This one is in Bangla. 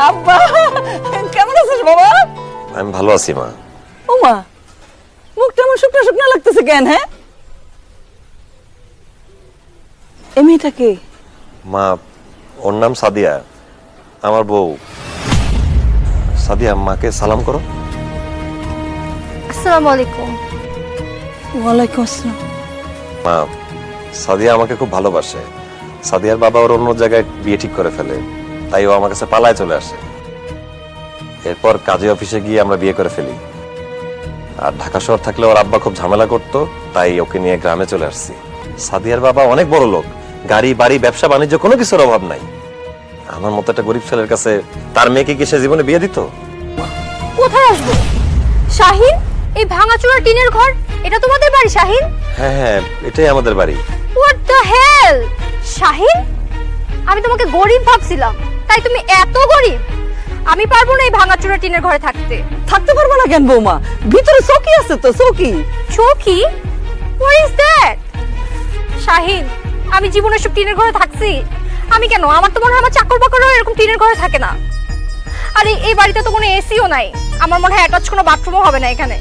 আব্বা কেমন আছিস বাবা? আমি ভালো আছি মা। ও মা, মুখটা আমার শুকনো শুকনো লাগতেছে কেন? হ্যাঁ, এই মেয়েটা কে? মা, ওর নাম সাদিয়া, আমার বউ। সাদিয়া, মাকে সালাম করো। আসসালামু আলাইকুম। ওয়ালাইকুম আসসালাম। মা, সাদিয়া আমাকে খুব ভালোবাসে। সাদিয়ার বাবা ওর অন্য জায়গায় বিয়ে ঠিক করে ফেলে, তাই ও আমার কাছে পালায় চলে আসে। এরপর কাজী অফিসে গিয়ে আমরা বিয়ে করে ফেলি। আর ঢাকা শহর থাকলে ওর আব্বা খুব ঝামেলা করতো, তাই ওকে নিয়ে গ্রামে চলে আসছি। সাদিয়ার বাবা অনেক বড় লোক, গাড়ি বাড়ি ব্যবসা বাণিজ্য কোনো কিছুর অভাব নাই। আমার মতো একটা গরিব ছেলের কাছে তার মেয়েকে কি সে জীবনে বিয়ে দিত? কোথায় আসবো? শাহিন, এই ভাঙাচোরা টিনের ঘর, এটা তোমাদের বাড়ি শাহিন? হ্যাঁ হ্যাঁ, এটাই আমাদের বাড়ি। What the hell? শাহিন, আমি তোমাকে গরিব ভাবছিলাম, তাই তুমি এত গরিব? আমি পারবো না এই ভাঙাচোরা টিনের ঘরে থাকতে। থাকতে পারবো না কেন বৌমা? ভিতরে চৌকি আছে তো, চৌকি। চৌকি? What is that? শাহিন, আমি জীবনে সব টিনের ঘরে থাকছি? আমি কেন? আমার তো মনে হয় আমার চাকর বাকরও এরকম টিনের ঘরে থাকে না। আর এই বাড়িতে তো কোনো এসিও নাই, আমার মনে হয় অ্যাটাচ কোনো বাথরুমও হবে না এখানে।